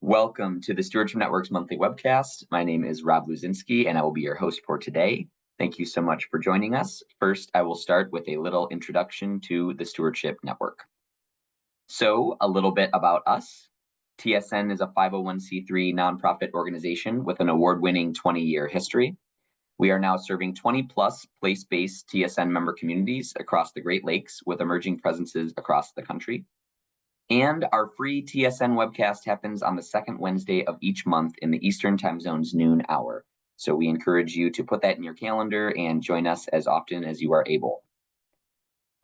Welcome to the Stewardship Network's monthly webcast. My name is Rob Luzinski, and I will be your host for today. Thank you so much for joining us. First, I will start with a little introduction to the Stewardship Network. So, a little bit about us. TSN is a 501c3 nonprofit organization with an award-winning 20-year history. We are now serving 20-plus place-based TSN member communities across the Great Lakes with emerging presences across the country. And our free TSN webcast happens on the second Wednesday of each month in the Eastern Time Zone's noon hour. So we encourage you to put that in your calendar and join us as often as you are able.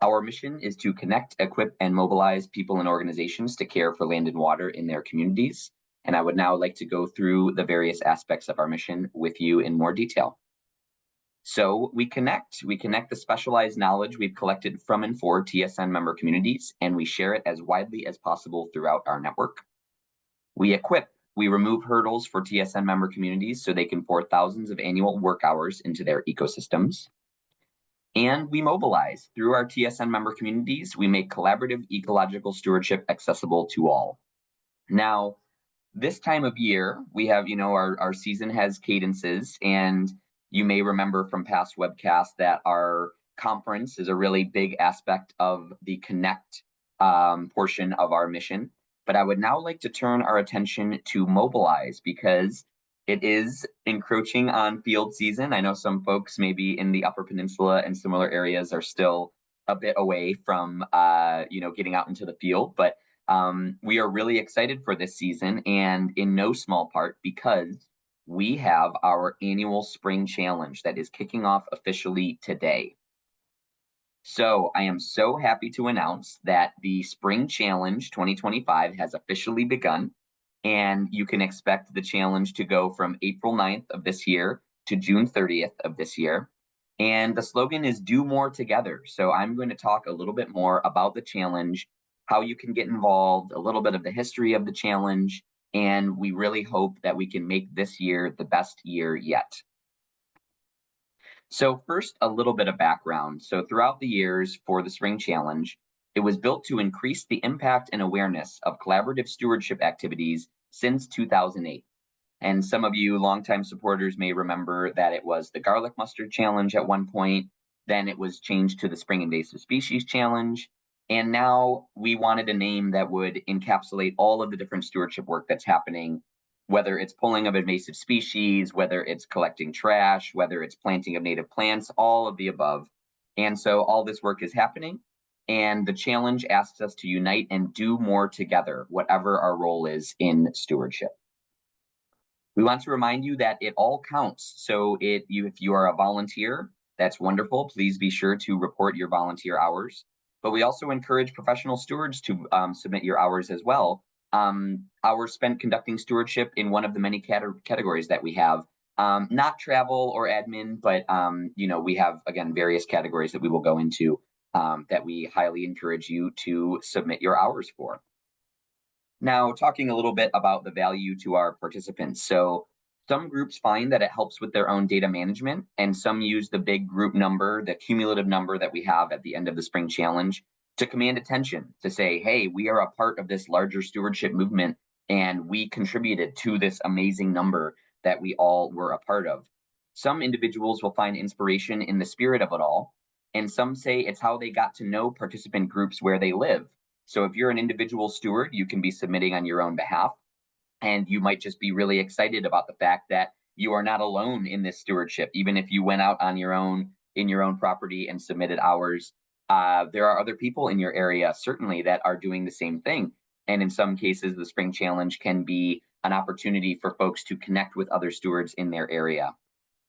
Our mission is to connect, equip, and mobilize people and organizations to care for land and water in their communities. And I would now like to go through the various aspects of our mission with you in more detail. So we connect the specialized knowledge we've collected from and for TSN member communities, and we share it as widely as possible throughout our network. We equip, we remove hurdles for TSN member communities so they can pour thousands of annual work hours into their ecosystems. And we mobilize. Through our TSN member communities, we make collaborative ecological stewardship accessible to all. Now, this time of year, we have, our season has cadences, and you may remember from past webcasts that our conference is a really big aspect of the connect portion of our mission. But I would now like to turn our attention to mobilize because it is encroaching on field season. I know some folks maybe in the Upper Peninsula and similar areas are still a bit away from, getting out into the field. But we are really excited for this season, and in no small part because we have our annual spring challenge that is kicking off officially today. So I am so happy to announce that the Spring Challenge 2025 has officially begun, and you can expect the challenge to go from April 9th of this year to June 30th of this year. And the slogan is "Do More Together." So I'm going to talk a little bit more about the challenge, how you can get involved, a little bit of the history of the challenge, and we really hope that we can make this year the best year yet. So first, a little bit of background. So throughout the years for the Spring Challenge, it was built to increase the impact and awareness of collaborative stewardship activities since 2008. And some of you longtime supporters may remember that it was the Garlic Mustard Challenge at one point, then it was changed to the Spring Invasive Species Challenge, and now we wanted a name that would encapsulate all of the different stewardship work that's happening, whether it's pulling of invasive species, whether it's collecting trash, whether it's planting of native plants, all of the above. And so all this work is happening, and the challenge asks us to unite and do more together, whatever our role is in stewardship. We want to remind you that it all counts. So if you are a volunteer, that's wonderful. Please be sure to report your volunteer hours. But we also encourage professional stewards to submit your hours as well. Hours spent conducting stewardship in one of the many categories that we have. Not travel or admin, but we have, again, various categories that we will go into that we highly encourage you to submit your hours for. Now, talking a little bit about the value to our participants. So some groups find that it helps with their own data management, and some use the big group number, the cumulative number that we have at the end of the Spring Challenge, to command attention, to say, hey, we are a part of this larger stewardship movement, and we contributed to this amazing number that we all were a part of. Some individuals will find inspiration in the spirit of it all, and some say it's how they got to know participant groups where they live. So if you're an individual steward, you can be submitting on your own behalf. And you might just be really excited about the fact that you are not alone in this stewardship. Even if you went out on your own, in your own property and submitted hours, there are other people in your area, certainly, that are doing the same thing. And in some cases, the Spring Challenge can be an opportunity for folks to connect with other stewards in their area.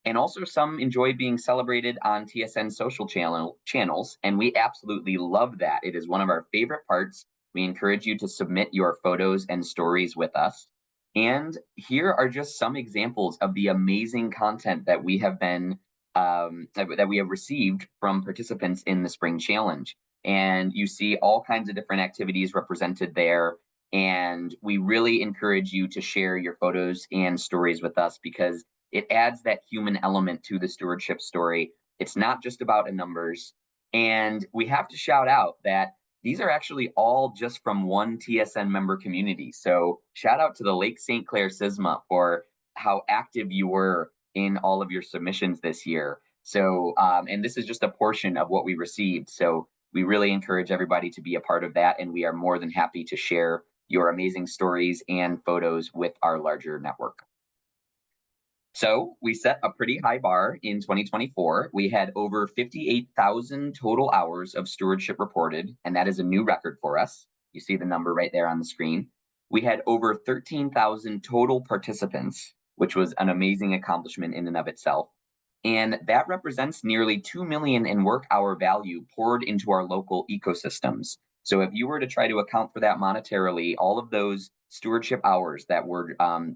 And also some enjoy being celebrated on TSN social channels, and we absolutely love that. It is one of our favorite parts. We encourage you to submit your photos and stories with us. And here are just some examples of the amazing content that we have been that we have received from participants in the Spring Challenge. And you see all kinds of different activities represented there. And we really encourage you to share your photos and stories with us because it adds that human element to the stewardship story. It's not just about the numbers. And we have to shout out that these are actually all just from one TSN member community. So shout out to the Lake St. Clair SISMA for how active you were in all of your submissions this year. So, and this is just a portion of what we received. So we really encourage everybody to be a part of that, and we are more than happy to share your amazing stories and photos with our larger network. So we set a pretty high bar in 2024. We had over 58,000 total hours of stewardship reported, and that is a new record for us. You see the number right there on the screen. We had over 13,000 total participants, which was an amazing accomplishment in and of itself. And that represents nearly 2 million in work hour value poured into our local ecosystems. So if you were to try to account for that monetarily, all of those stewardship hours that were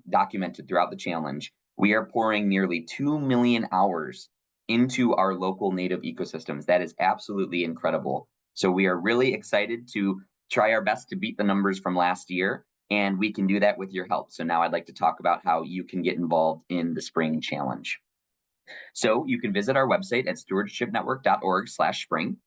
documented throughout the challenge, we are pouring nearly 2 million hours into our local native ecosystems. That is absolutely incredible. So we are really excited to try our best to beat the numbers from last year, and we can do that with your help. So now I'd like to talk about how you can get involved in the Spring Challenge. So you can visit our website at stewardshipnetwork.org/spring.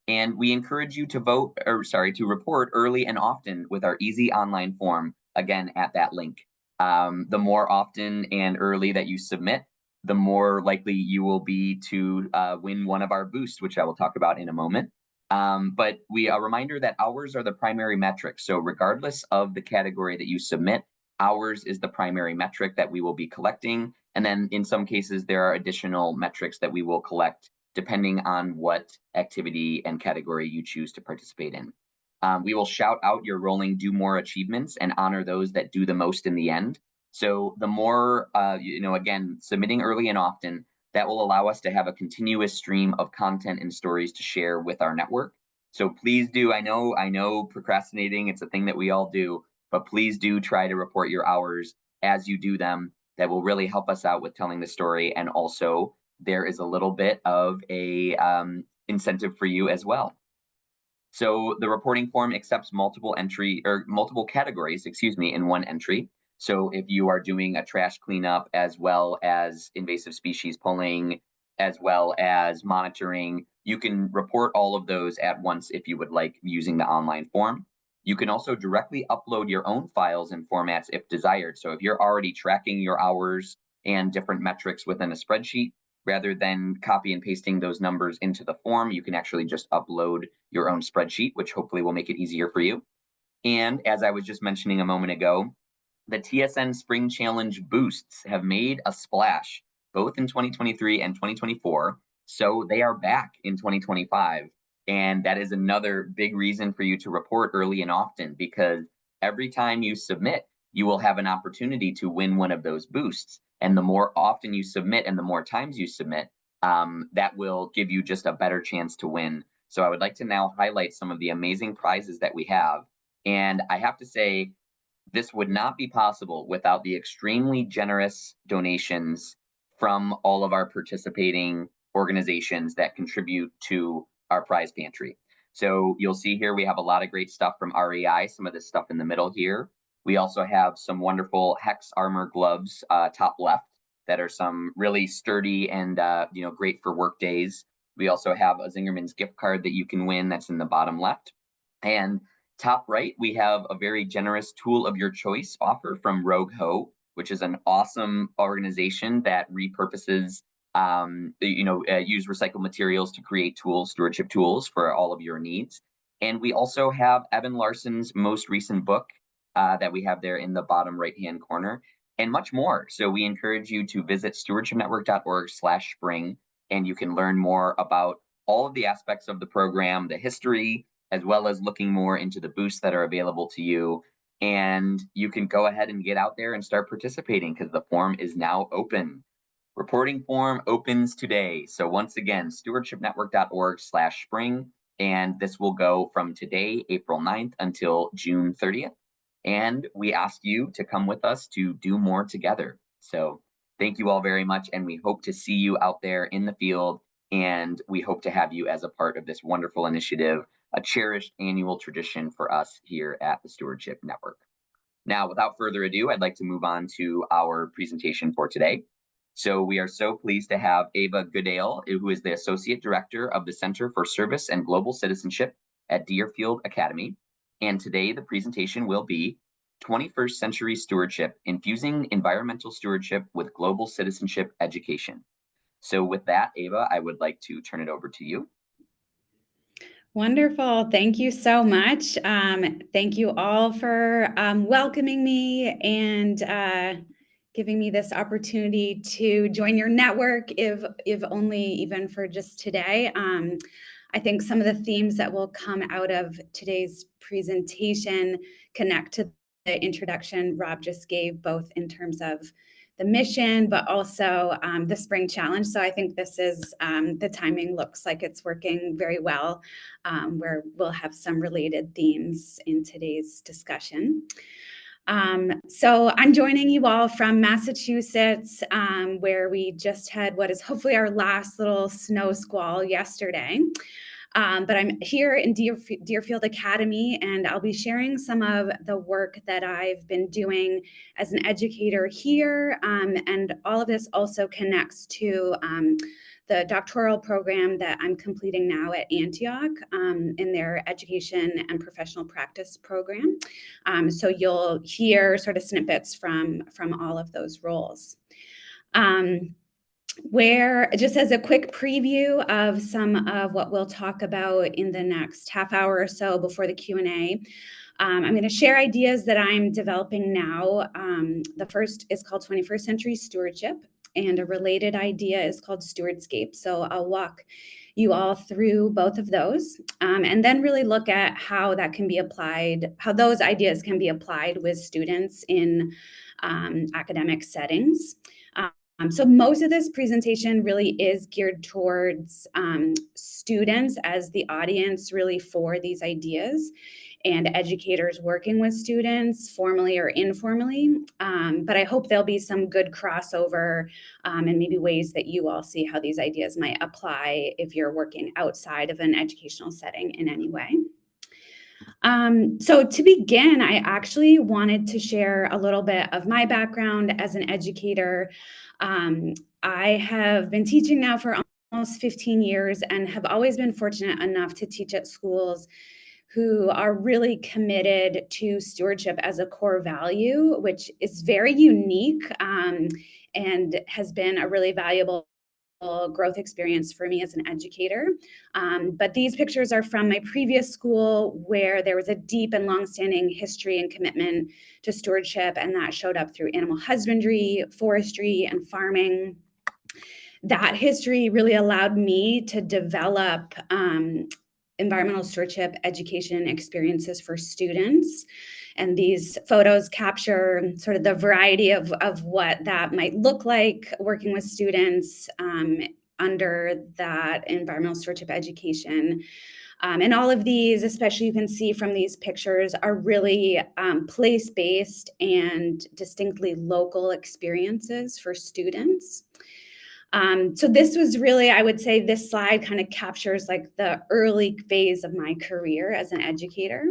And we encourage you to to report early and often with our easy online form, again, at that link. The more often and early that you submit, the more likely you will be to win one of our boosts, which I will talk about in a moment. But a reminder that hours are the primary metric. So regardless of the category that you submit, hours is the primary metric that we will be collecting. And then in some cases, there are additional metrics that we will collect depending on what activity and category you choose to participate in. We will shout out your rolling do more achievements and honor those that do the most in the end. So the more, again, submitting early and often, that will allow us to have a continuous stream of content and stories to share with our network. So please do, I know procrastinating, it's a thing that we all do, but please do try to report your hours as you do them. That will really help us out with telling the story. And also there is a little bit of a incentive for you as well. So the reporting form accepts multiple categories, in one entry. So if you are doing a trash cleanup as well as invasive species pulling, as well as monitoring, you can report all of those at once if you would like using the online form. You can also directly upload your own files and formats if desired. So if you're already tracking your hours and different metrics within a spreadsheet, rather than copy and pasting those numbers into the form, you can actually just upload your own spreadsheet, which hopefully will make it easier for you. And as I was just mentioning a moment ago, the TSN Spring Challenge boosts have made a splash, both in 2023 and 2024. So they are back in 2025. And that is another big reason for you to report early and often, because every time you submit, you will have an opportunity to win one of those boosts. And the more often you submit and the more times you submit, that will give you just a better chance to win. So I would like to now highlight some of the amazing prizes that we have. And I have to say, this would not be possible without the extremely generous donations from all of our participating organizations that contribute to our prize pantry. So you'll see here we have a lot of great stuff from REI, some of this stuff in the middle here. We also have some wonderful Hex Armor gloves, top left, that are some really sturdy and great for work days. We also have a Zingerman's gift card that you can win that's in the bottom left. And top right, we have a very generous tool of your choice offer from Rogue Hoe, which is an awesome organization that repurposes, use recycled materials to create tools, stewardship tools for all of your needs. And we also have Evan Larson's most recent book that we have there in the bottom right-hand corner, and much more. So we encourage you to visit stewardshipnetwork.org/spring, and you can learn more about all of the aspects of the program, the history, as well as looking more into the boosts that are available to you. And you can go ahead and get out there and start participating because the form is now open. Reporting form opens today. So once again, stewardshipnetwork.org/spring, and this will go from today, April 9th, until June 30th. And we ask you to come with us to do more together. So thank you all very much, and we hope to see you out there in the field, and we hope to have you as a part of this wonderful initiative, a cherished annual tradition for us here at the Stewardship Network. Now, without further ado, I'd like to move on to our presentation for today. So we are so pleased to have Ava Goodale, who is the Associate Director of the Center for Service and Global Citizenship at Deerfield Academy. And today the presentation will be 21st Century Stewardship, Infusing Environmental Stewardship with Global Citizenship Education. So with that, Ava, I would like to turn it over to you. Wonderful. Thank you so much. Thank you all for welcoming me and giving me this opportunity to join your network, if only even for just today. I think some of the themes that will come out of today's presentation connect to the introduction Rob just gave, both in terms of the mission, but also the spring challenge. So I think this is, the timing looks like it's working very well, where we'll have some related themes in today's discussion. So I'm joining you all from Massachusetts, where we just had what is hopefully our last little snow squall yesterday. But I'm here in Deerfield Academy, and I'll be sharing some of the work that I've been doing as an educator here. And all of this also connects to the doctoral program that I'm completing now at Antioch in their education and professional practice program. So you'll hear sort of snippets from all of those roles. Where, just as a quick preview of some of what we'll talk about in the next half hour or so before the Q&A, I'm going to share ideas that I'm developing now. The first is called 21st Century Stewardship, and a related idea is called Stewardscape. So I'll walk you all through both of those, and then really look at how that can be applied, how those ideas can be applied with students in academic settings. So most of this presentation really is geared towards students as the audience really for these ideas, and educators working with students formally or informally. But I hope there'll be some good crossover and maybe ways that you all see how these ideas might apply if you're working outside of an educational setting in any way. So to begin, I actually wanted to share a little bit of my background as an educator. I have been teaching now for almost 15 years and have always been fortunate enough to teach at schools who are really committed to stewardship as a core value, which is very unique and has been a really valuable growth experience for me as an educator. But these pictures are from my previous school, where there was a deep and longstanding history and commitment to stewardship, and that showed up through animal husbandry, forestry, and farming. That history really allowed me to develop environmental stewardship education experiences for students. And these photos capture sort of the variety of what that might look like working with students under that environmental stewardship education. And all of these, especially you can see from these pictures, are really place-based and distinctly local experiences for students. So this was really, I would say this slide kind of captures like the early phase of my career as an educator.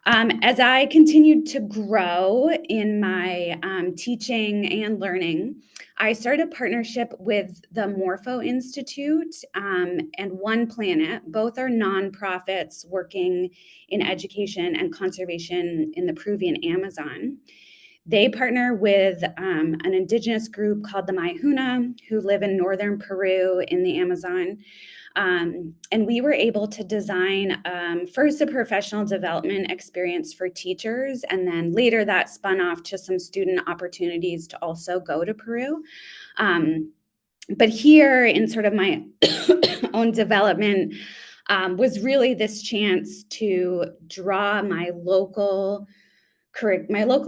As I continued to grow in my teaching and learning, I started a partnership with the Morpho Institute and One Planet. Both are nonprofits working in education and conservation in the Peruvian Amazon. They partner with an indigenous group called the Maihuna, who live in northern Peru in the Amazon. And we were able to design first a professional development experience for teachers, and then later that spun off to some student opportunities to also go to Peru. But here in sort of my own development was really this chance to draw my locally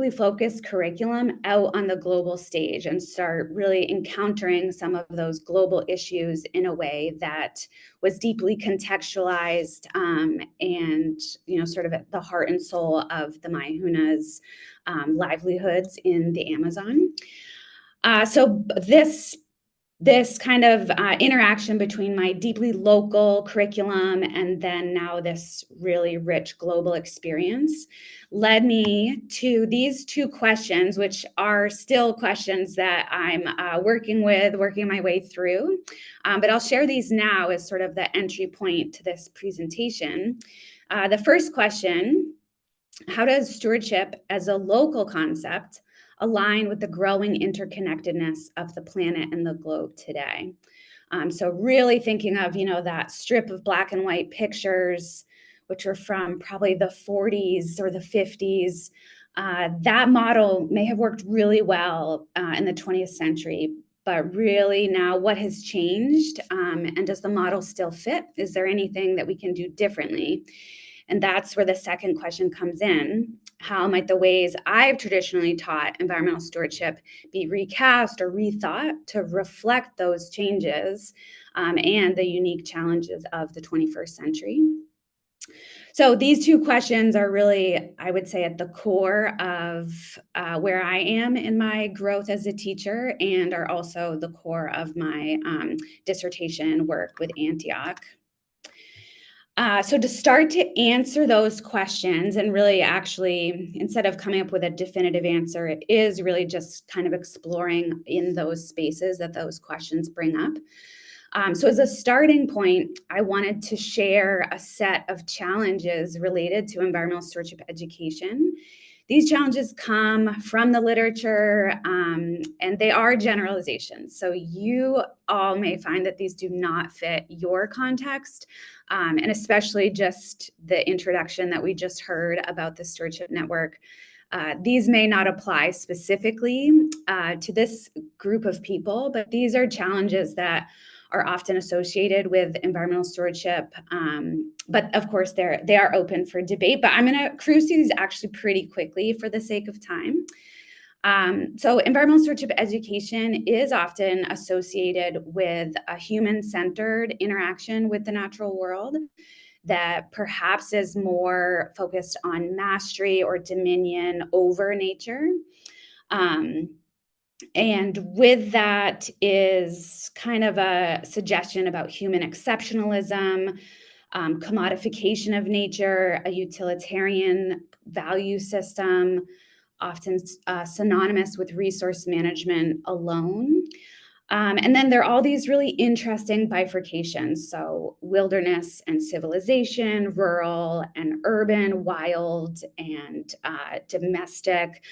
focused curriculum out on the global stage and start really encountering some of those global issues in a way that was deeply contextualized and, you know, sort of at the heart and soul of the Maihuna's livelihoods in the Amazon. So this this kind of interaction between my deeply local curriculum and then now this really rich global experience led me to these two questions, which are still questions that I'm working my way through. But I'll share these now as sort of the entry point to this presentation. The first question: how does stewardship as a local concept align with the growing interconnectedness of the planet and the globe today? So really thinking of, that strip of black and white pictures, which are from probably the 40s or the 50s. That model may have worked really well in the 20th century, but really now what has changed, and does the model still fit? Is there anything that we can do differently? And that's where the second question comes in. How might the ways I've traditionally taught environmental stewardship be recast or rethought to reflect those changes and the unique challenges of the 21st century? So these two questions are really, I would say, at the core of where I am in my growth as a teacher, and are also the core of my dissertation work with Antioch. So to start to answer those questions, and really actually, instead of coming up with a definitive answer, it is really just kind of exploring in those spaces that those questions bring up. So as a starting point, I wanted to share a set of challenges related to environmental stewardship education. These challenges come from the literature, and they are generalizations. So you all may find that these do not fit your context, and especially just the introduction that we just heard about the Stewardship Network. These may not apply specifically to this group of people, but these are challenges that are often associated with environmental stewardship. But of course, they are open for debate. But I'm going to cruise through these actually pretty quickly for the sake of time. So environmental stewardship education is often associated with a human-centered interaction with the natural world that perhaps is more focused on mastery or dominion over nature. And with that is kind of a suggestion about human exceptionalism, commodification of nature, a utilitarian value system, often synonymous with resource management alone. And then there are all these really interesting bifurcations. So wilderness and civilization, rural and urban, wild and domestic,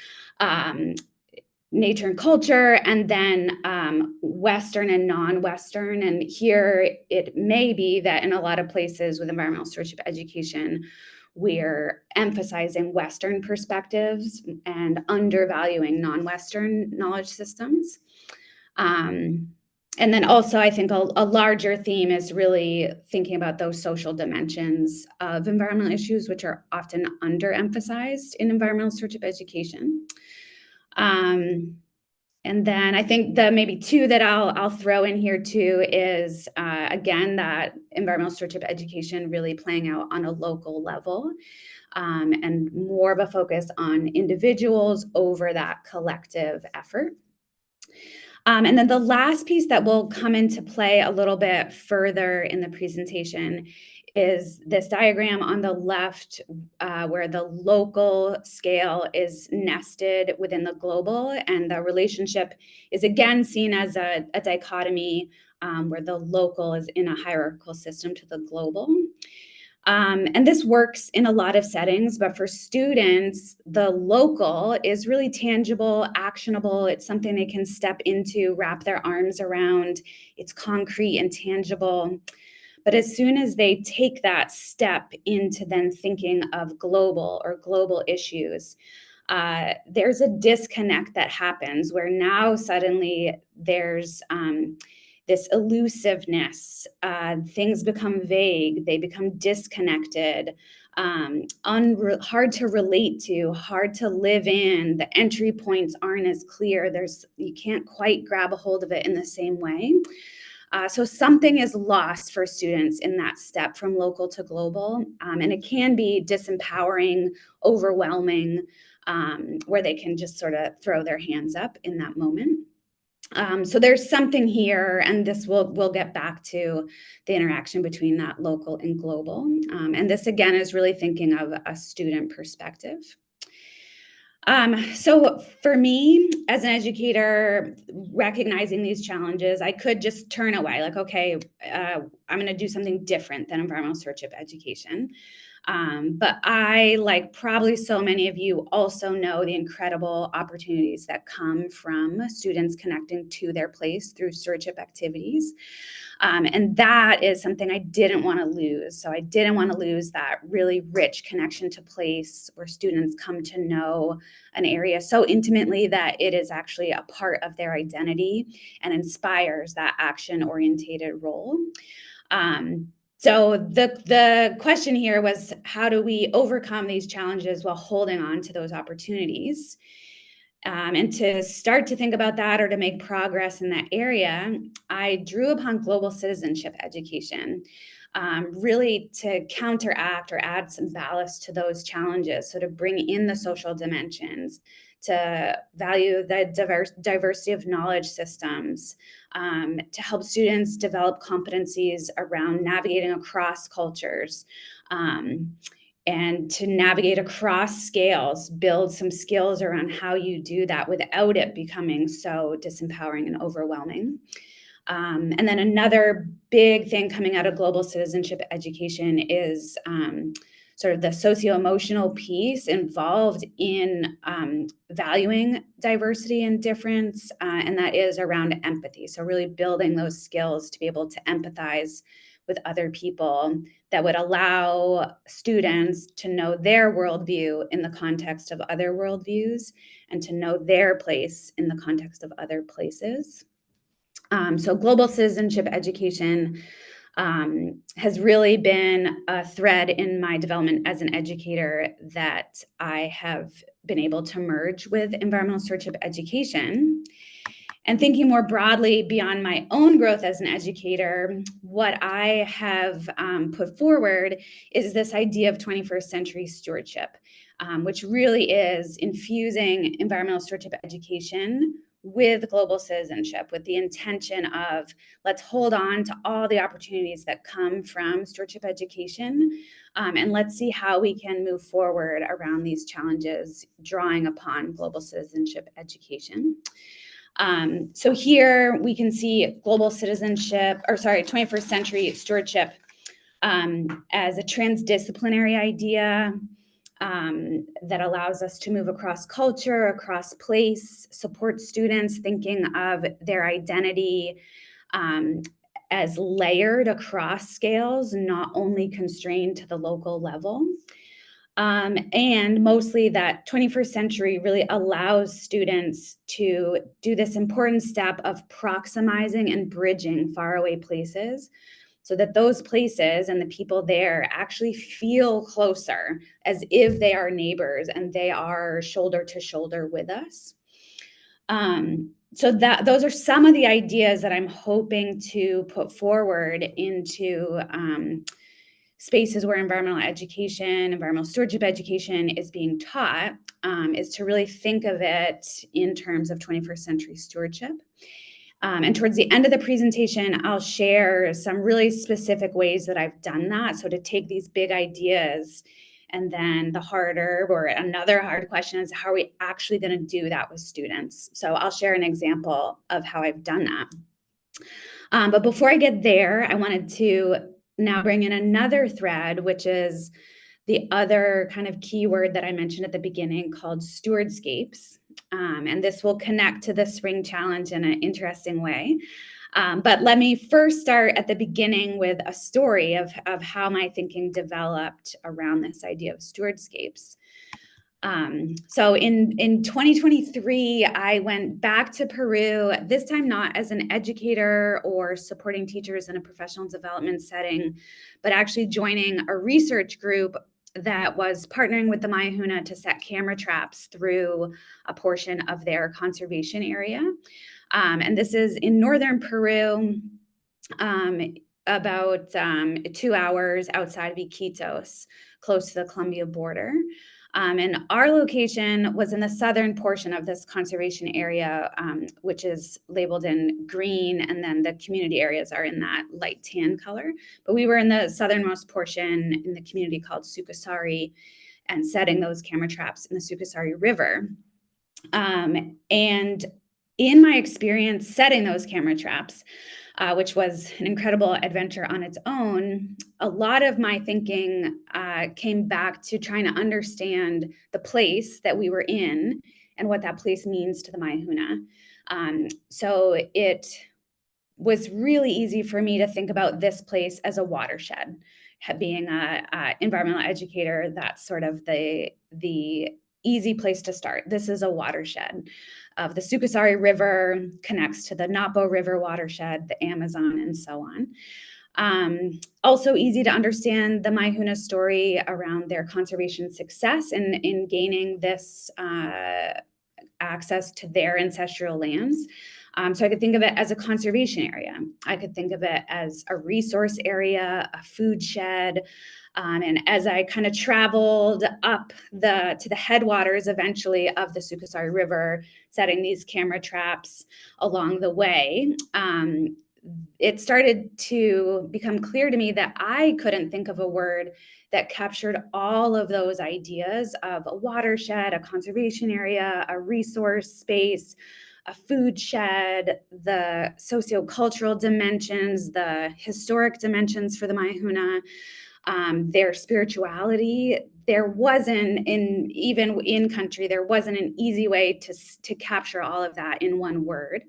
nature and culture, and then Western and non-Western. And here it may be that in a lot of places with environmental stewardship education, we're emphasizing Western perspectives and undervaluing non-Western knowledge systems. And then also, I think a larger theme is really thinking about those social dimensions of environmental issues, which are often underemphasized in environmental stewardship education. And then I think the maybe two that I'll throw in here too is, again, that environmental stewardship education really playing out on a local level, and more of a focus on individuals over that collective effort. And then the last piece that will come into play a little bit further in the presentation is this diagram on the left, where the local scale is nested within the global, and the relationship is again seen as a dichotomy, where the local is in a hierarchical system to the global. And this works in a lot of settings, but for students, the local is really tangible, actionable. It's something they can step into, wrap their arms around. It's concrete and tangible. But as soon as they take that step into then thinking of global or global issues, there's a disconnect that happens where now suddenly there's this elusiveness. Things become vague, they become disconnected, hard to relate to, hard to live in. The entry points aren't as clear. You can't quite grab a hold of it in the same way. So something is lost for students in that step from local to global, and it can be disempowering, overwhelming, where they can just sort of throw their hands up in that moment. So there's something here, and this we'll get back to the interaction between that local and global. And this again is really thinking of a student perspective. So for me as an educator, recognizing these challenges, I could just turn away, like, okay, I'm going to do something different than environmental stewardship education. But I, like probably so many of you, also know the incredible opportunities that come from students connecting to their place through stewardship activities. And that is something I didn't want to lose. So I didn't want to lose that really rich connection to place where students come to know an area so intimately that it is actually a part of their identity and inspires that action-oriented role. So the question here was, how do we overcome these challenges while holding on to those opportunities? And to start to think about that, or to make progress in that area, I drew upon global citizenship education, really to counteract or add some ballast to those challenges. So to bring in the social dimensions, to value the diversity of knowledge systems, to help students develop competencies around navigating across cultures, and to navigate across scales, build some skills around how you do that without it becoming so disempowering and overwhelming. And then another big thing coming out of global citizenship education is sort of the socio-emotional piece involved in valuing diversity and difference, and that is around empathy. So really building those skills to be able to empathize with other people, that would allow students to know their worldview in the context of other worldviews, and to know their place in the context of other places. So global citizenship education has really been a thread in my development as an educator that I have been able to merge with environmental stewardship education. And thinking more broadly beyond my own growth as an educator, what I have put forward is this idea of 21st century stewardship, which really is infusing environmental stewardship education with global citizenship, with the intention of, let's hold on to all the opportunities that come from stewardship education, and let's see how we can move forward around these challenges, drawing upon global citizenship education. So here we can see global citizenship, 21st century stewardship, as a transdisciplinary idea that allows us to move across culture, across place, support students thinking of their identity as layered across scales, not only constrained to the local level. And mostly that 21st century really allows students to do this important step of proximizing and bridging faraway places, so that those places and the people there actually feel closer, as if they are neighbors and they are shoulder to shoulder with us. So those are some of the ideas that I'm hoping to put forward into spaces where environmental education, environmental stewardship education is being taught, is to really think of it in terms of 21st century stewardship. And towards the end of the presentation, I'll share some really specific ways that I've done that. So to take these big ideas, and then the harder, or another hard question is, how are we actually going to do that with students? So I'll share an example of how I've done that. But before I get there, I wanted to now bring in another thread, which is the other kind of keyword that I mentioned at the beginning, called stewardscapes. And this will connect to the spring challenge in an interesting way. But let me first start at the beginning with a story of how my thinking developed around this idea of stewardscapes. So in 2023, I went back to Peru, this time not as an educator or supporting teachers in a professional development setting, but actually joining a research group that was partnering with the Mayahuna to set camera traps through a portion of their conservation area. And this is in northern Peru, about 2 hours outside of Iquitos, close to the Colombia border. And our location was in the southern portion of this conservation area, which is labeled in green, and then the community areas are in that light tan color. But we were in the southernmost portion in the community called Sukasari, and setting those camera traps in the Sukasari River. And in my experience setting those camera traps, which was an incredible adventure on its own, a lot of my thinking came back to trying to understand the place that we were in and what that place means to the Maihuna. So it was really easy for me to think about this place as a watershed. Being an environmental educator, that's sort of the easy place to start. This is a watershed. Of the Sukasari River connects to the Napo River watershed, the Amazon, and so on. Also easy to understand the Maihuna story around their conservation success in gaining this access to their ancestral lands. So I could think of it as a conservation area. I could think of it as a resource area, a food shed. And as I kind of traveled up to the headwaters eventually of the Sukasari River, setting these camera traps along the way, it started to become clear to me that I couldn't think of a word that captured all of those ideas of a watershed, a conservation area, a resource space, a food shed, the sociocultural dimensions, the historic dimensions for the Maihuna, their spirituality. There wasn't, even in country, there wasn't an easy way to capture all of that in one word.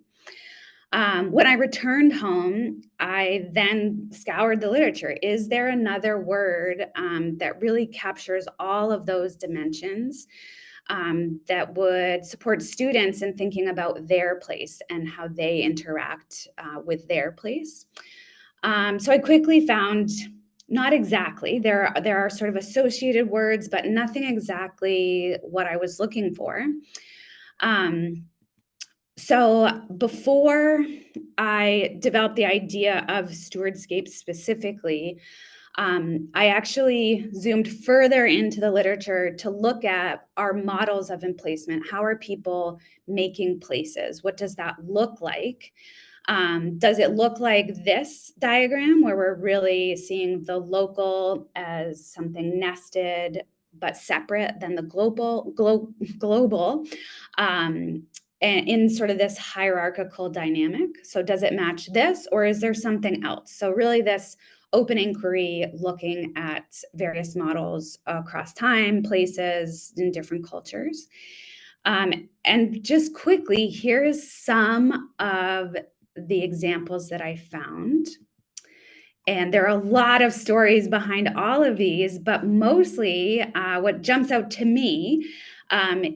When I returned home, I then scoured the literature. Is there another word that really captures all of those dimensions that would support students in thinking about their place and how they interact with their place? So I quickly found, not exactly, there are sort of associated words, but nothing exactly what I was looking for. So before I developed the idea of stewardscape specifically, I actually zoomed further into the literature to look at our models of emplacement. How are people making places? What does that look like? Does it look like this diagram where we're really seeing the local as something nested but separate than the global, and in sort of this hierarchical dynamic? So does it match this, or is there something else? So really this open inquiry, looking at various models across time, places, in different cultures. And just quickly, here's some of the examples that I found. And there are a lot of stories behind all of these, but mostly what jumps out to me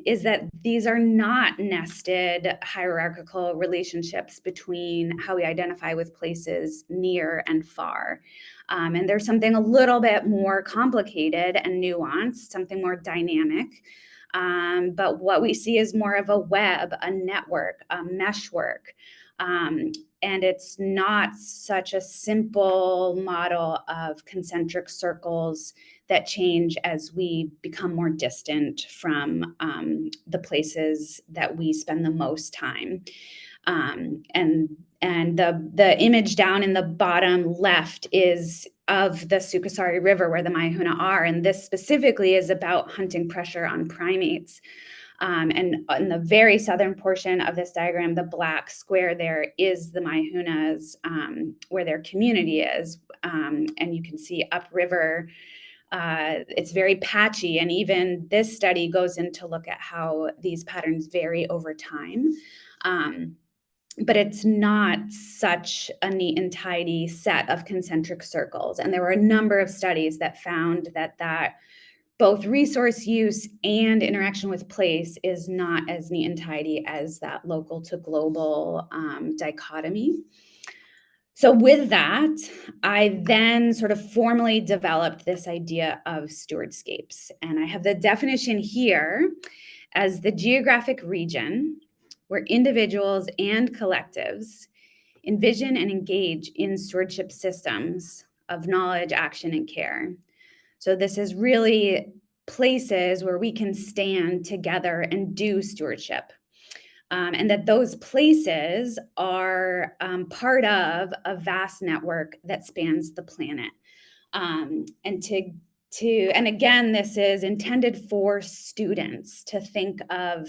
is that these are not nested hierarchical relationships between how we identify with places near and far. And there's something a little bit more complicated and nuanced, something more dynamic. But what we see is more of a web, a network, a meshwork. And it's not such a simple model of concentric circles that change as we become more distant from the places that we spend the most time. And the image down in the bottom left is of the Sukasari River where the Maihuna are. And this specifically is about hunting pressure on primates. And in the very southern portion of this diagram, the black square there is the Maihunas, where their community is. And you can see upriver, it's very patchy. And even this study goes in to look at how these patterns vary over time. But it's not such a neat and tidy set of concentric circles. And there were a number of studies that found that both resource use and interaction with place is not as neat and tidy as that local to global dichotomy. So with that, I then sort of formally developed this idea of stewardscapes. And I have the definition here as the geographic region where individuals and collectives envision and engage in stewardship systems of knowledge, action, and care. So this is really places where we can stand together and do stewardship. And that those places are part of a vast network that spans the planet. And again, this is intended for students to think of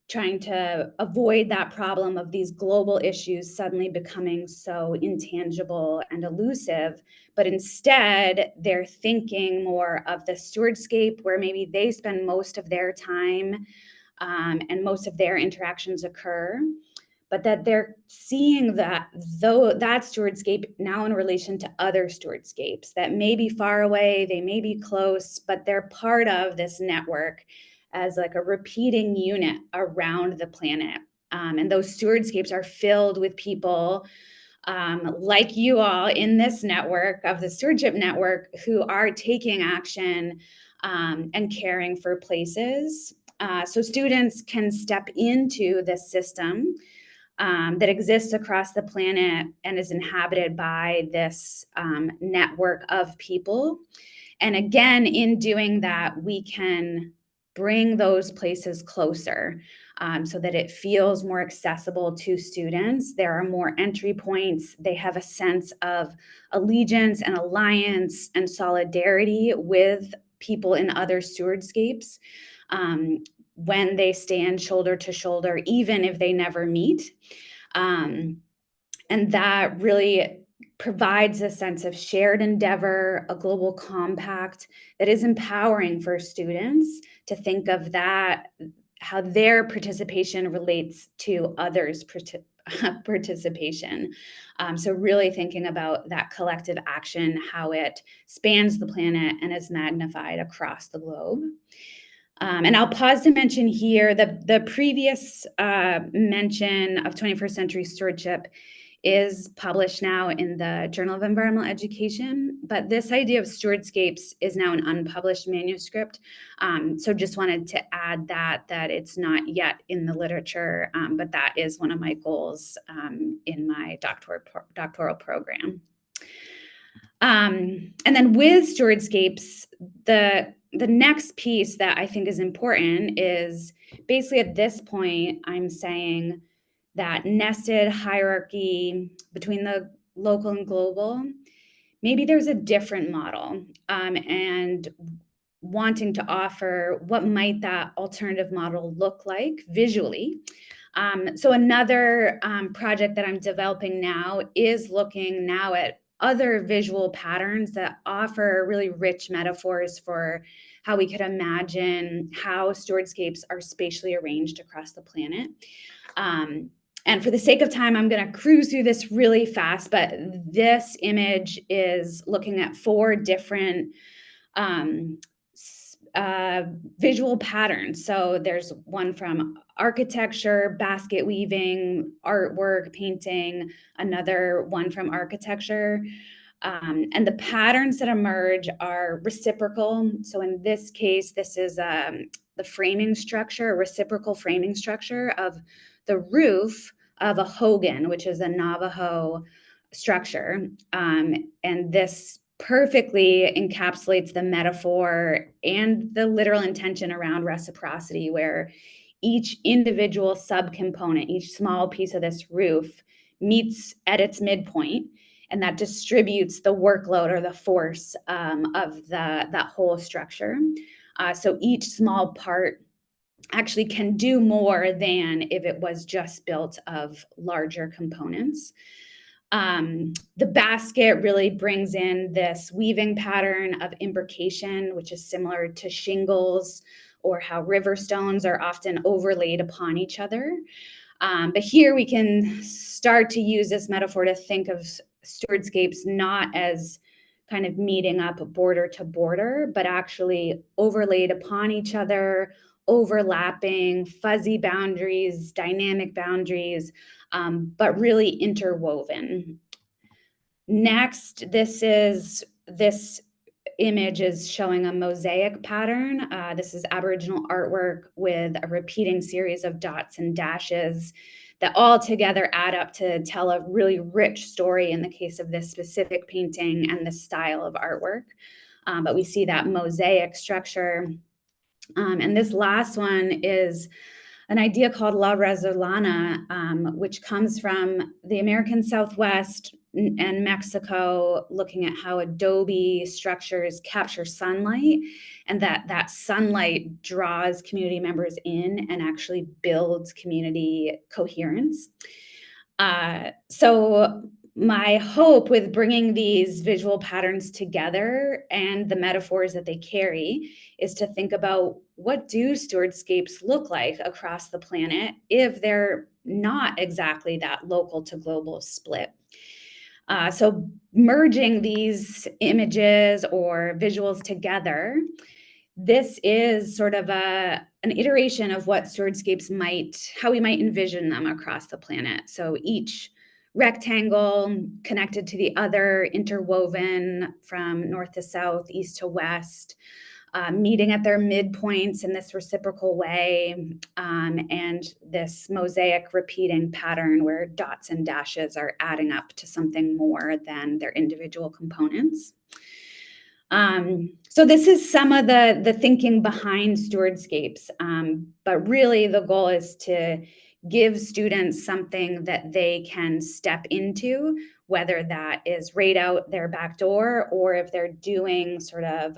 trying to avoid that problem of these global issues suddenly becoming so intangible and elusive, but instead they're thinking more of the stewardscape where maybe they spend most of their time and most of their interactions occur, but that they're seeing that stewardscape now in relation to other stewardscapes that may be far away, they may be close, but they're part of this network as like a repeating unit around the planet. And those stewardscapes are filled with people like you all in this network of the stewardship network who are taking action and caring for places. So students can step into this system that exists across the planet and is inhabited by this network of people. And again, in doing that, we can bring those places closer so that it feels more accessible to students. There are more entry points. They have a sense of allegiance and alliance and solidarity with people in other stewardscapes when they stand shoulder to shoulder, even if they never meet. And that really provides a sense of shared endeavor, a global compact that is empowering for students to think of that, how their participation relates to others' participation. So really thinking about that collective action, how it spans the planet and is magnified across the globe. And I'll pause to mention here the previous mention of 21st Century Stewardship is published now in the Journal of Environmental Education, but this idea of stewardscapes is now an unpublished manuscript. So just wanted to add that it's not yet in the literature, but that is one of my goals in my doctoral program. And then with stewardscapes, the next piece that I think is important is basically at this point, I'm saying that nested hierarchy between the local and global, maybe there's a different model, and wanting to offer what might that alternative model look like visually. So another project that I'm developing now is looking now at other visual patterns that offer really rich metaphors for how we could imagine how stewardscapes are spatially arranged across the planet. And for the sake of time, I'm going to cruise through this really fast, but this image is looking at 4 different visual patterns. So there's one from architecture, basket weaving, artwork, painting, another one from architecture. And the patterns that emerge are reciprocal. So in this case, this is the framing structure, a reciprocal framing structure of the roof of a hogan, which is a Navajo structure. And this perfectly encapsulates the metaphor and the literal intention around reciprocity, where each individual subcomponent, each small piece of this roof meets at its midpoint, and that distributes the workload or the force of that whole structure. So each small part actually can do more than if it was just built of larger components. The basket really brings in this weaving pattern of imbrication, which is similar to shingles or how river stones are often overlaid upon each other. But here we can start to use this metaphor to think of stewardscapes not as kind of meeting up border to border, but actually overlaid upon each other, overlapping, fuzzy boundaries, dynamic boundaries, but really interwoven. Next, this image is showing a mosaic pattern. This is Aboriginal artwork with a repeating series of dots and dashes that all together add up to tell a really rich story in the case of this specific painting and this style of artwork. but we see that mosaic structure. And this last one is an idea called La Resolana, which comes from the American Southwest and Mexico, looking at how adobe structures capture sunlight, and that sunlight draws community members in and actually builds community coherence. So my hope with bringing these visual patterns together and the metaphors that they carry is to think about, what do stewardscapes look like across the planet if they're not exactly that local to global split? So merging these images or visuals together, this is sort of an iteration of what stewardscapes how we might envision them across the planet. So each rectangle connected to the other, interwoven from north to south, east to west, meeting at their midpoints in this reciprocal way, and this mosaic repeating pattern where dots and dashes are adding up to something more than their individual components. So this is some of the thinking behind stewardscapes, but really the goal is to give students something that they can step into, whether that is right out their back door or if they're doing sort of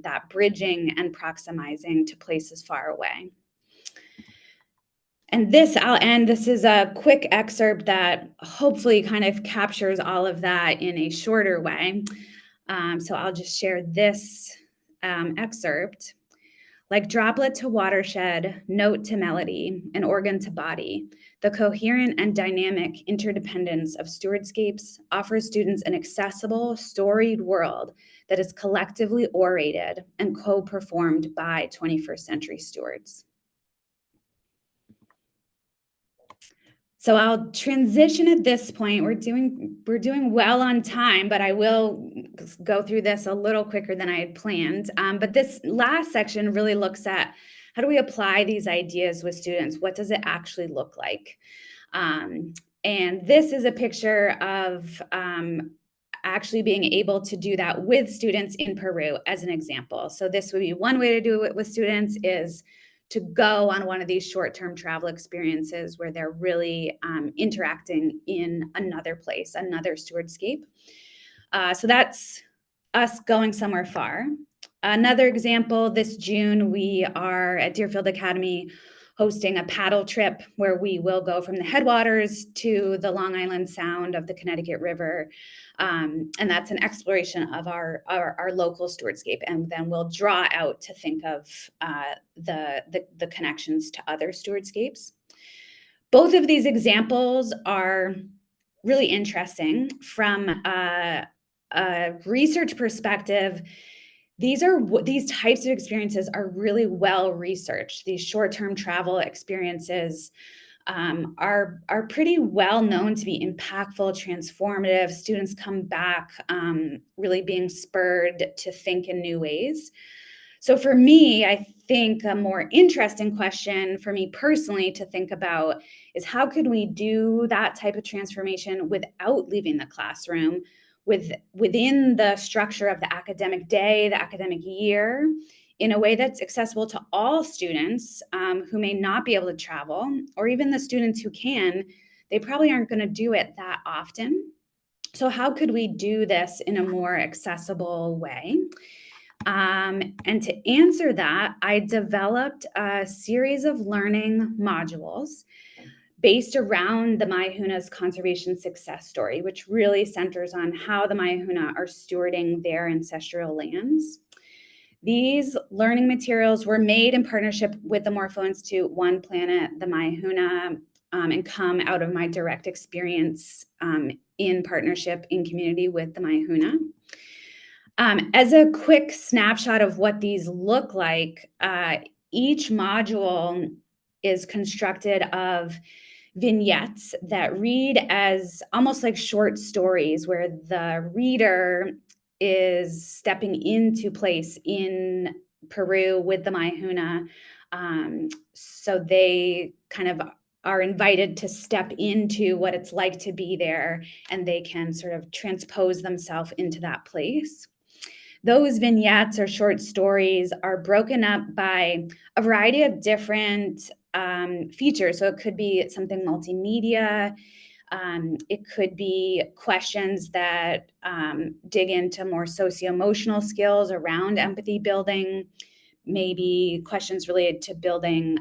that bridging and proximizing to places far away. And I'll end. This is a quick excerpt that hopefully kind of captures all of that in a shorter way. So I'll just share this excerpt. Like droplet to watershed, note to melody, and organ to body, the coherent and dynamic interdependence of stewardscapes offers students an accessible, storied world that is collectively orated and co-performed by 21st century stewards. So I'll transition at this point. We're doing well on time, but I will go through this a little quicker than I had planned. But this last section really looks at, how do we apply these ideas with students? What does it actually look like? And this is a picture of actually being able to do that with students in Peru as an example. So this would be one way to do it with students, is to go on one of these short-term travel experiences where they're really interacting in another place, another stewardscape. So that's us going somewhere far. Another example, this June, we are at Deerfield Academy hosting a paddle trip where we will go from the headwaters to the Long Island Sound of the Connecticut River. And that's an exploration of our local stewardscape. And then we'll draw out to think of the connections to other stewardscapes. Both of these examples are really interesting from a research perspective. These types of experiences are really well researched. These short-term travel experiences are pretty well known to be impactful, transformative. Students come back really being spurred to think in new ways. So for me, I think a more interesting question for me personally to think about is, how could we do that type of transformation without leaving the classroom, within the structure of the academic day, the academic year, in a way that's accessible to all students who may not be able to travel, or even the students who can, they probably aren't going to do it that often. So how could we do this in a more accessible way? And to answer that, I developed a series of learning modules based around the Maihuna's conservation success story, which really centers on how the Maihuna are stewarding their ancestral lands. These learning materials were made in partnership with the Morpho Institute, One Planet, the Maihuna, and come out of my direct experience in partnership in community with the Maihuna. As a quick snapshot of what these look like, each module is constructed of vignettes that read as almost like short stories, where the reader is stepping into place in Peru with the Maihuna. So they kind of are invited to step into what it's like to be there, and they can sort of transpose themselves into that place. those vignettes or short stories are broken up by a variety of different features. So it could be something multimedia. It could be questions that dig into more socio-emotional skills around empathy building, maybe questions related to building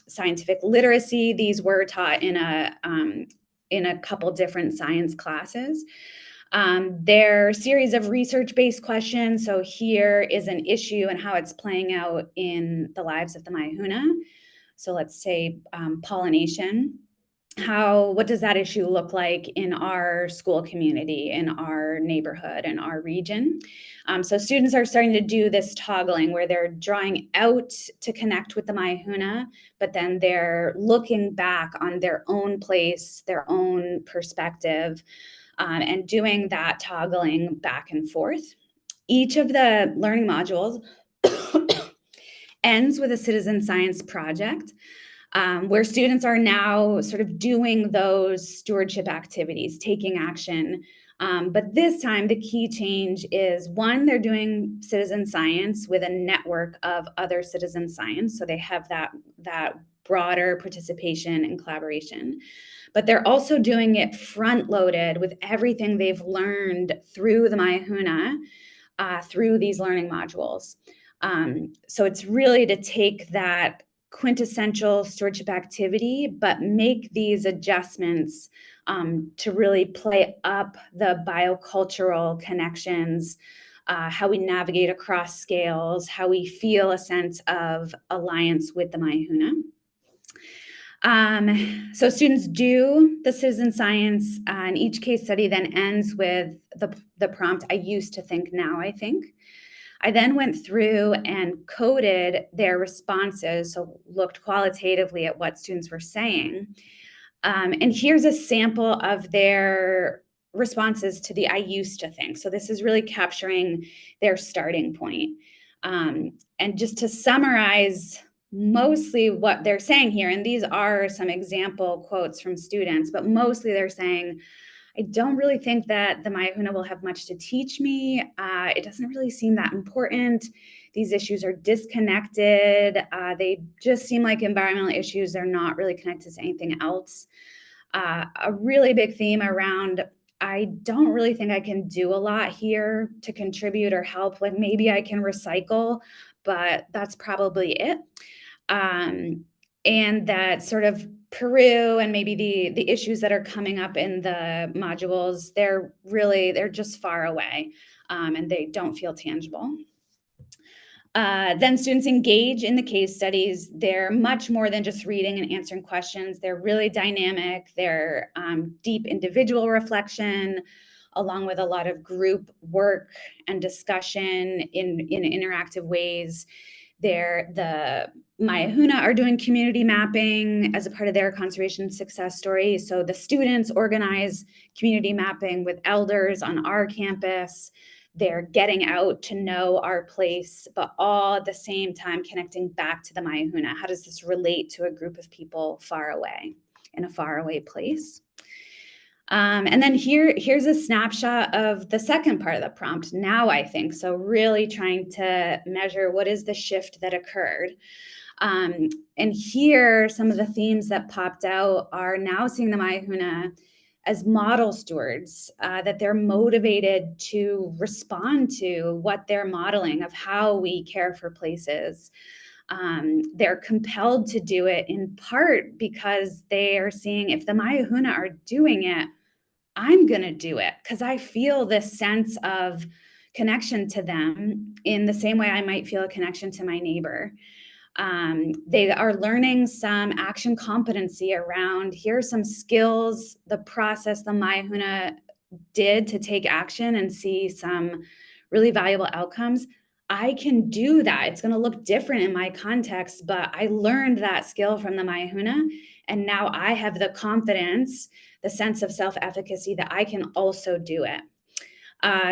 scientific literacy. These were taught in a couple different science classes. Their series of research-based questions. So here is an issue and how it's playing out in the lives of the Maihuna. So let's say pollination. What does that issue look like in our school community, in our neighborhood, in our region? So students are starting to do this toggling where they're drawing out to connect with the Maihuna, but then they're looking back on their own place, their own perspective, and doing that toggling back and forth. Each of the learning modules ends with a citizen science project, where students are now sort of doing those stewardship activities, taking action. But this time, the key change is, one, they're doing citizen science with a network of other citizen science. So they have that broader participation and collaboration. But they're also doing it front-loaded with everything they've learned through the Maihuna, through these learning modules. So it's really to take that quintessential stewardship activity, but make these adjustments to really play up the biocultural connections, how we navigate across scales, how we feel a sense of alliance with the Maihuna. So students do the citizen science, and each case study then ends with the prompt, I used to think, now I think. I then went through and coded their responses, so looked qualitatively at what students were saying. And here's a sample of their responses to the I used to think. So this is really capturing their starting point. And just to summarize mostly what they're saying here, and these are some example quotes from students, but mostly they're saying, I don't really think that the Maihuna will have much to teach me. It doesn't really seem that important. These issues are disconnected. They just seem like environmental issues. They're not really connected to anything else. A really big theme around, I don't really think I can do a lot here to contribute or help. Like maybe I can recycle, but that's probably it. And that sort of Peru and maybe the issues that are coming up in the modules, they're just far away, and they don't feel tangible. Then students engage in the case studies. They're much more than just reading and answering questions. They're really dynamic. They're deep individual reflection, along with a lot of group work and discussion in interactive ways. The Maihuna are doing community mapping as a part of their conservation success story. So the students organize community mapping with elders on our campus. They're getting out to know our place, but all at the same time connecting back to the Maihuna. How does this relate to a group of people far away, in a faraway place? And then here's a snapshot of the second part of the prompt, now I think. So really trying to measure what is the shift that occurred. And here, some of the themes that popped out are now seeing the Maihuna as model stewards, that they're motivated to respond to what they're modeling of how we care for places. They're compelled to do it in part because they are seeing, if the Maihuna are doing it, I'm going to do it, because I feel this sense of connection to them in the same way I might feel a connection to my neighbor. They are learning some action competency around, here are some skills, the process the Maihuna did to take action and see some really valuable outcomes. I can do that. It's going to look different in my context, but I learned that skill from the Maihuna, and now I have the confidence, the sense of self-efficacy that I can also do it.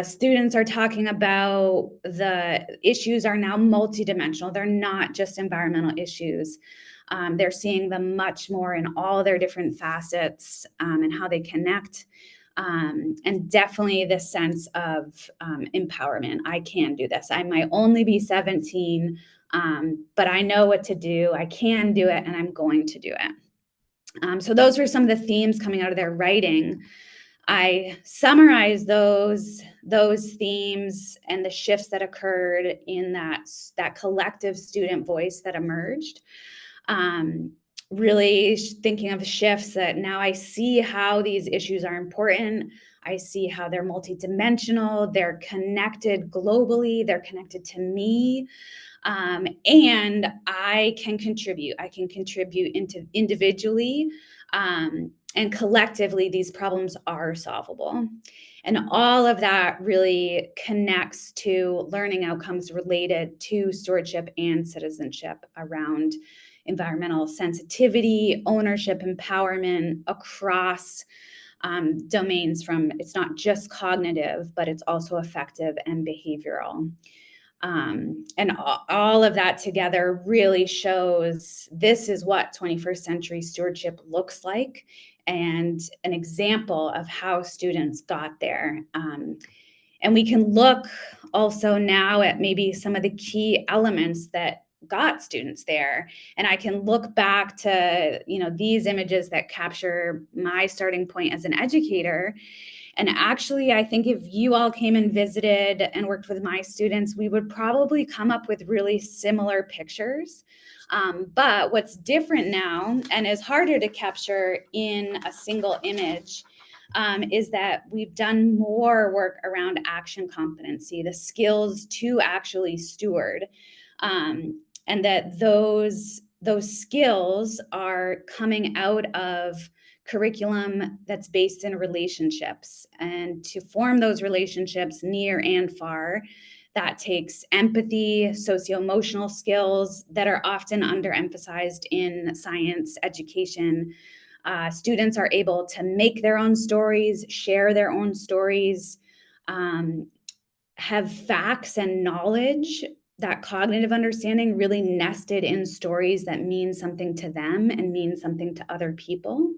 Students are talking about the issues are now multidimensional. They're not just environmental issues. They're seeing them much more in all their different facets and how they connect. And definitely this sense of empowerment. I can do this. I might only be 17, but I know what to do. I can do it, and I'm going to do it. So those were some of the themes coming out of their writing. I summarized those themes and the shifts that occurred in that collective student voice that emerged. Really thinking of shifts that now I see how these issues are important. I see how they're multidimensional, they're connected globally, they're connected to me. And I can contribute. I can contribute individually, and collectively, these problems are solvable. And all of that really connects to learning outcomes related to stewardship and citizenship around environmental sensitivity, ownership, empowerment across domains. From it's not just cognitive, but it's also affective and behavioral. And all of that together really shows this is what 21st century stewardship looks like, and an example of how students got there. And we can look also now at maybe some of the key elements that got students there. And I can look back to, these images that capture my starting point as an educator. And actually, I think if you all came and visited and worked with my students, we would probably come up with really similar pictures. But what's different now, and is harder to capture in a single image, is that we've done more work around action competency, the skills to actually steward, and that those skills are coming out of curriculum that's based in relationships. And to form those relationships near and far, that takes empathy, socio-emotional skills that are often underemphasized in science education. Students are able to make their own stories, share their own stories, have facts and knowledge, that cognitive understanding really nested in stories that mean something to them and mean something to other people.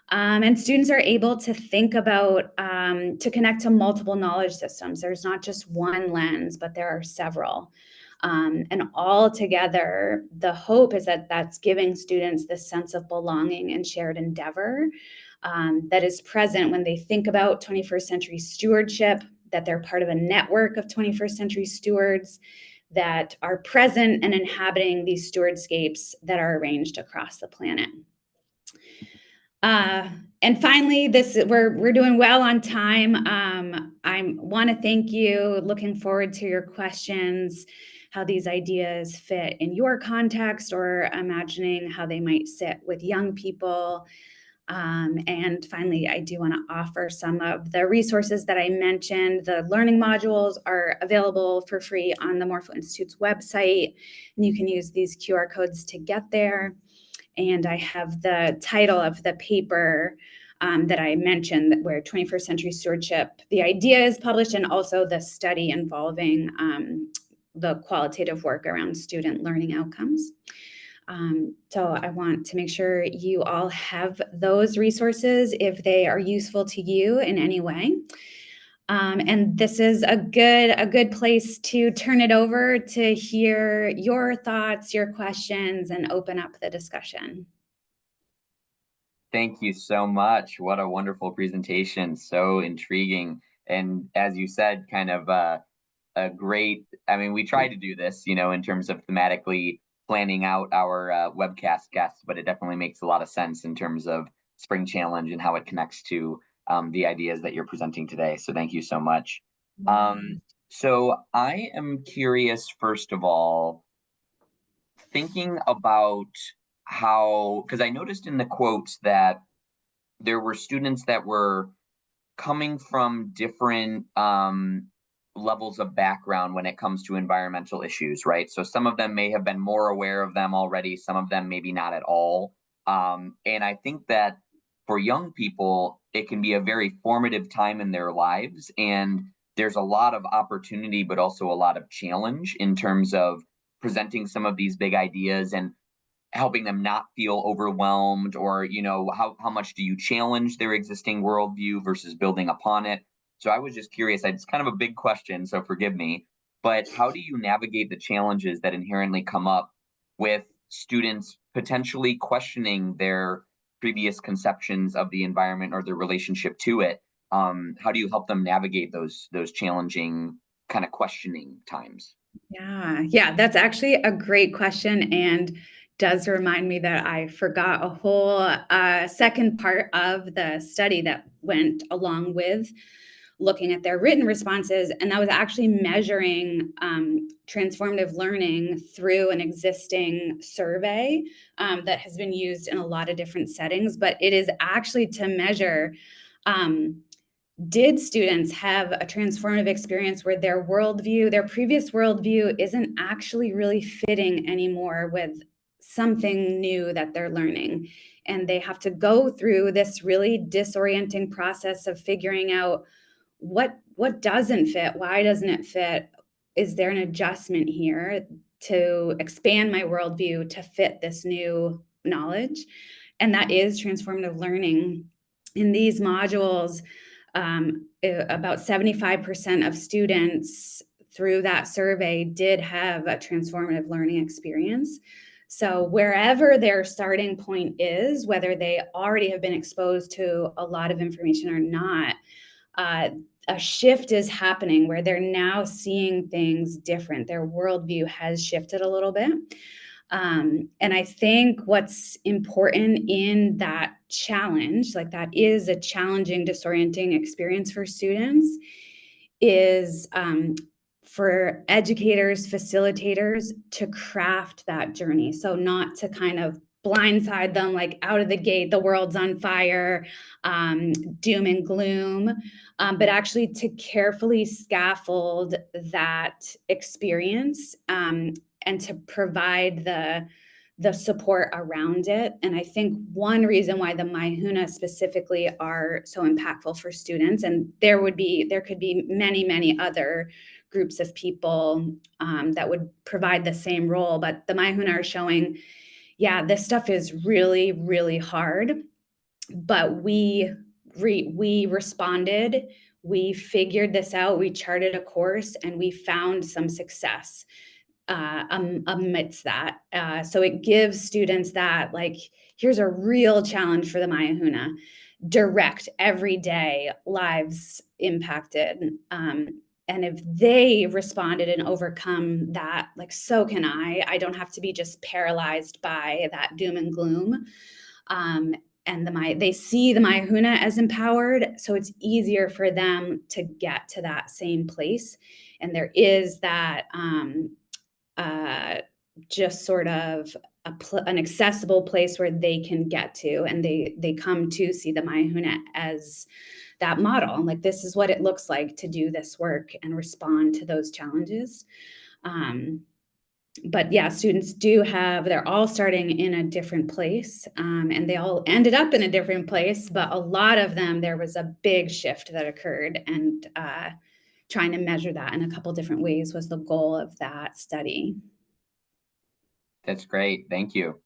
And students are able to think about, to connect to multiple knowledge systems. There's not just one lens, but there are several. And all together, the hope is that that's giving students this sense of belonging and shared endeavor that is present when they think about 21st century stewardship, that they're part of a network of 21st century stewards that are present and inhabiting these stewardscapes that are arranged across the planet. And finally, we're doing well on time. I want to thank you. Looking forward to your questions, how these ideas fit in your context, or imagining how they might sit with young people. And finally, I do want to offer some of the resources that I mentioned. The learning modules are available for free on the Morpho Institute's website, and you can use these QR codes to get there. And I have the title of the paper that I mentioned, where 21st Century Stewardship, the idea is published, and also the study involving the qualitative work around student learning outcomes. So I want to make sure you all have those resources if they are useful to you in any way. And this is a good place to turn it over to hear your thoughts, your questions, and open up the discussion. Thank you so much. What a wonderful presentation. So intriguing. And as you said, kind of a great, we tried to do this, in terms of thematically planning out our webcast guests, but it definitely makes a lot of sense in terms of Spring Challenge and how it connects to the ideas that you're presenting today. So thank you so much. So I am curious, first of all, thinking about how, because I noticed in the quotes that there were students that were coming from different levels of background when it comes to environmental issues, right? So some of them may have been more aware of them already, some of them maybe not at all. And I think that for young people, it can be a very formative time in their lives. And there's a lot of opportunity, but also a lot of challenge in terms of presenting some of these big ideas. And helping them not feel overwhelmed, or how much do you challenge their existing worldview versus building upon it? So I was just curious. It's kind of a big question, so forgive me, but how do you navigate the challenges that inherently come up with students potentially questioning their previous conceptions of the environment or their relationship to it? How do you help them navigate those challenging kind of questioning times? Yeah, that's actually a great question, and does remind me that I forgot a whole second part of the study that went along with looking at their written responses, and that was actually measuring transformative learning through an existing survey that has been used in a lot of different settings, but it is actually to measure um, did students have a transformative experience where their worldview, their previous worldview, isn't actually really fitting anymore with something new that they're learning? And they have to go through this really disorienting process of figuring out what doesn't fit, why doesn't it fit, is there an adjustment here to expand my worldview to fit this new knowledge? And that is transformative learning. In these modules, about 75% of students through that survey did have a transformative learning experience. So wherever their starting point is, whether they already have been exposed to a lot of information or not, uh, a shift is happening where they're now seeing things different. Their worldview has shifted a little bit. And I think what's important in that challenge, like that is a challenging, disorienting experience for students, is for educators, facilitators to craft that journey. So not to kind of blindside them like out of the gate, the world's on fire, doom and gloom, but actually to carefully scaffold that experience and to provide the support around it. And I think one reason why the Maihuna specifically are so impactful for students, and there could be many other groups of people that would provide the same role, but the Maihuna are showing, yeah, this stuff is really hard, but we responded, we figured this out, we charted a course, and we found some success amidst that. So it gives students that, like, here's a real challenge for the Mayahuna, direct, everyday lives impacted. And if they responded and overcome that, like, so can I. I don't have to be just paralyzed by that doom and gloom. And they see the Mayahuna as empowered, so it's easier for them to get to that same place. And there is that just sort of an accessible place where they can get to, and they come to see the Mayahuna as that model. Like, this is what it looks like to do this work and respond to those challenges. But yeah, students they're all starting in a different place, and they all ended up in a different place, but a lot of them, there was a big shift that occurred, and trying to measure that in a couple different ways was the goal of that study. That's great. Thank you.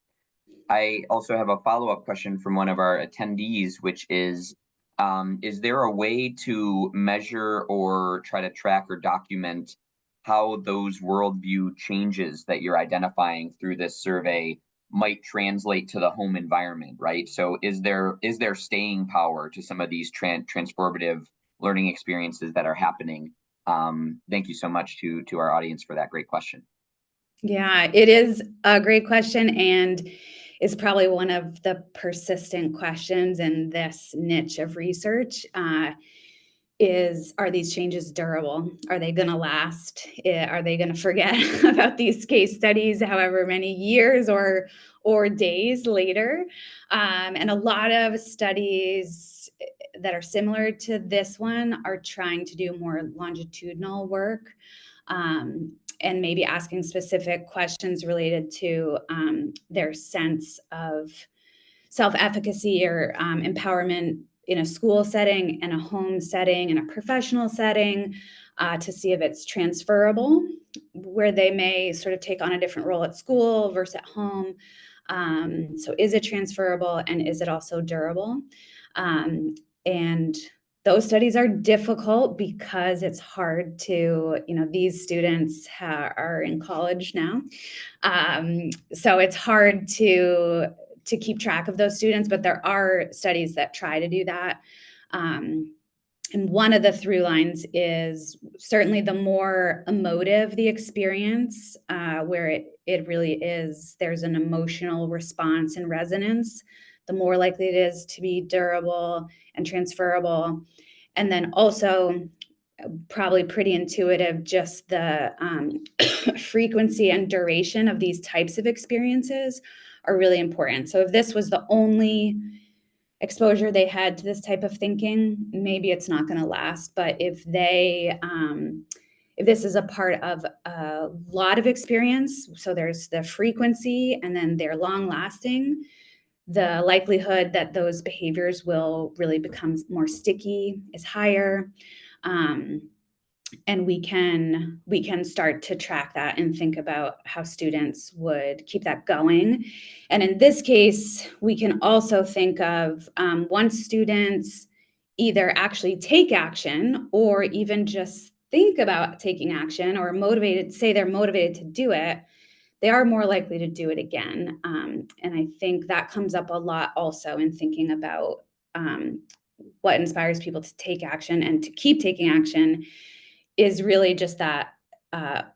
I also have a follow-up question from one of our attendees, which is there a way to measure or try to track or document how those worldview changes that you're identifying through this survey might translate to the home environment, right? So is there staying power to some of these transformative learning experiences that are happening? Thank you so much to our audience for that great question. Yeah, it is a great question, and is probably one of the persistent questions in this niche of research. Are these changes durable? Are they going to last? Are they going to forget about these case studies however many years or days later? And a lot of studies that are similar to this one are trying to do more longitudinal work, and maybe asking specific questions related to their sense of self-efficacy or empowerment in a school setting, in a home setting, in a professional setting, to see if it's transferable, where they may sort of take on a different role at school versus at home. So is it transferable, and is it also durable? And those studies are difficult because it's hard to, these students are in college now. So it's hard to keep track of those students, but there are studies that try to do that. And one of the through lines is certainly the more emotive the experience, where it really is, there's an emotional response and resonance, the more likely it is to be durable and transferable. And then also, probably pretty intuitive, just the frequency and duration of these types of experiences are really important. So if this was the only exposure they had to this type of thinking, maybe it's not going to last. But if this is a part of a lot of experience, so there's the frequency and then they're long lasting, the likelihood that those behaviors will really become more sticky is higher. And we can start to track that and think about how students would keep that going. And in this case, we can also think of once students either actually take action or even just think about taking action, or say they're motivated to do it, they are more likely to do it again. And I think that comes up a lot also in thinking about what inspires people to take action and to keep taking action is really just that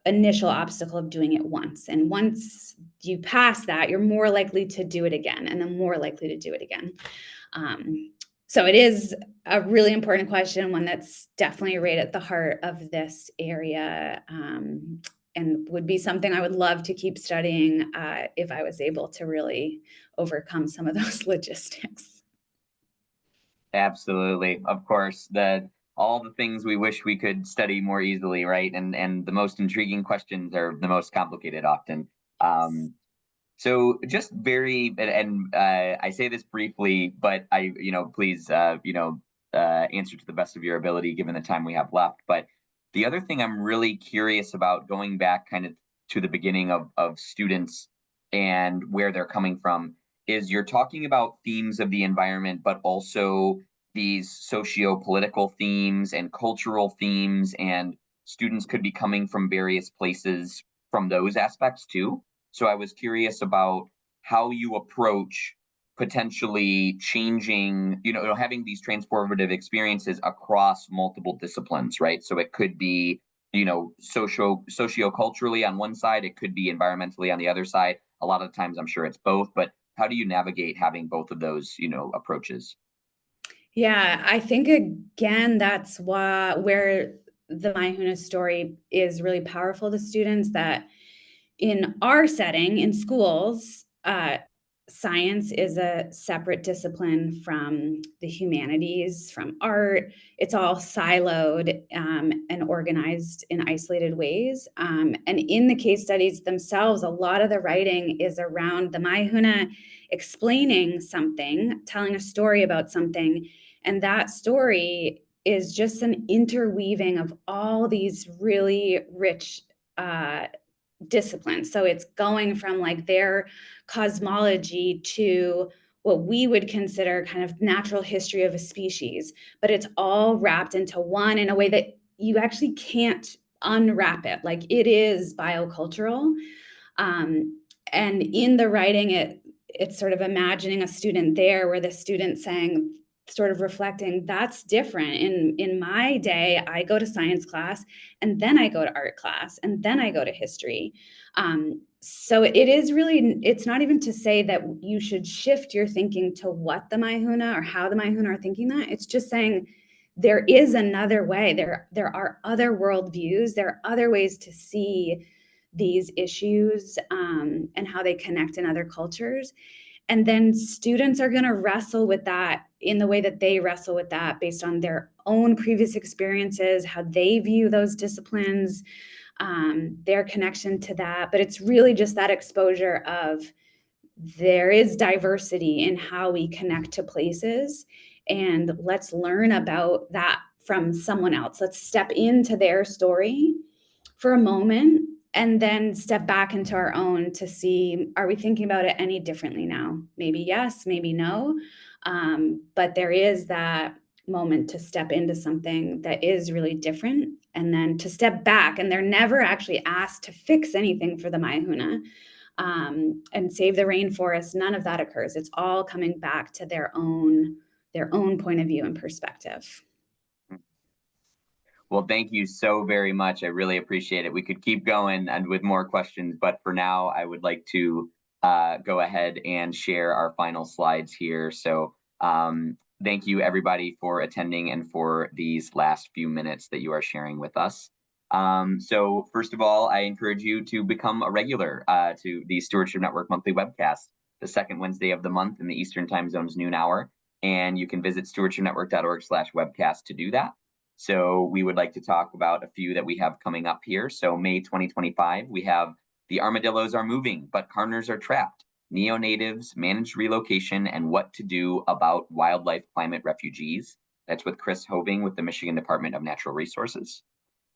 initial obstacle of doing it once. And once you pass that, you're more likely to do it again, and then more likely to do it again. So it is a really important question, one that's definitely right at the heart of this area, and would be something I would love to keep studying if I was able to really overcome some of those logistics. Absolutely. Of course, all the things we wish we could study more easily, right? And the most intriguing questions are the most complicated often. So just I say this briefly, but please, answer to the best of your ability given the time we have left. But the other thing I'm really curious about, going back kind of to the beginning of students and where they're coming from, is you're talking about themes of the environment, but also these socio-political themes and cultural themes, and students could be coming from various places from those aspects too. So I was curious about how you approach potentially changing, having these transformative experiences across multiple disciplines, right? So it could be, socio-culturally on one side, it could be environmentally on the other side. A lot of times I'm sure it's both, but how do you navigate having both of those, approaches? Yeah, I think again, that's where the Maihuna story is really powerful to students, that in our setting in schools, science is a separate discipline from the humanities, from art. It's all siloed and organized in isolated ways. And in the case studies themselves, a lot of the writing is around the Maihuna explaining something, telling a story about something. And that story is just an interweaving of all these really rich disciplines. So it's going from like their cosmology to what we would consider kind of natural history of a species, but it's all wrapped into one in a way that you actually can't unwrap it. Like, it is biocultural. And in the writing, it's sort of imagining a student there, where the student saying, sort of reflecting, that's different. In my day, I go to science class, and then I go to art class, and then I go to history. So it is really, it's not even to say that you should shift your thinking to what the Maihuna or how the Maihuna are thinking that. It's just saying there is another way. There are other worldviews. There are other ways to see these issues and how they connect in other cultures. And then students are going to wrestle with that in the way that they wrestle with that, based on their own previous experiences, how they view those disciplines, their connection to that. But it's really just that exposure of, there is diversity in how we connect to places, and let's learn about that from someone else. Let's step into their story for a moment and then step back into our own to see, are we thinking about it any differently now? Maybe yes, maybe no. But there is that moment to step into something that is really different, and then to step back. And they're never actually asked to fix anything for the Maihuna and save the rainforest. None of that occurs. It's all coming back to their own point of view and perspective. Well, thank you so very much. I really appreciate it. We could keep going and with more questions, but for now, I would like to go ahead and share our final slides here. So thank you everybody for attending and for these last few minutes that you are sharing with us. So first of all, I encourage you to become a regular to the Stewardship Network monthly webcast, the second Wednesday of the month in the Eastern Time Zone's noon hour. And you can visit stewardshipnetwork.org/webcast to do that. So we would like to talk about a few that we have coming up here. So May 2025, we have The Armadillos Are Moving, but Carners Are Trapped, Neonatives, Managed Relocation, and What to Do About Wildlife Climate Refugees. That's with Chris Hoving with the Michigan Department of Natural Resources.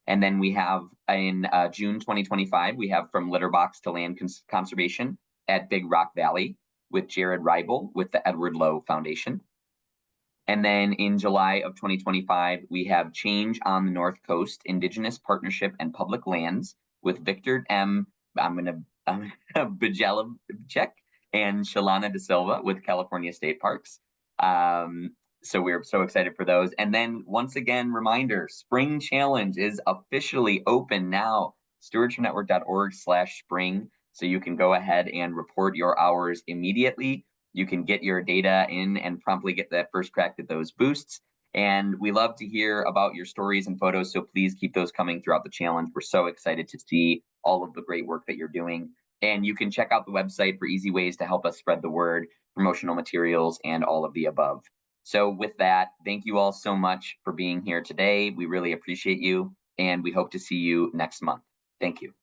And then we have in June 2025, we have From Litterbox to Land Conservation at Big Rock Valley with Jared Reibel with the Edward Lowe Foundation. And then in July of 2025, we have Change on the North Coast, Indigenous Partnership and Public Lands with Victor M. Bajelovchek and Shalana De Silva with California State Parks. So we're so excited for those. And then once again, reminder, Spring Challenge is officially open now, stewardshipnetwork.org/spring. So you can go ahead and report your hours immediately. You can get your data in and promptly get that first crack at those boosts. And we love to hear about your stories and photos, so please keep those coming throughout the challenge. We're so excited to see all of the great work that you're doing. And you can check out the website for easy ways to help us spread the word, promotional materials, and all of the above. So with that, thank you all so much for being here today. We really appreciate you, and we hope to see you next month. Thank you.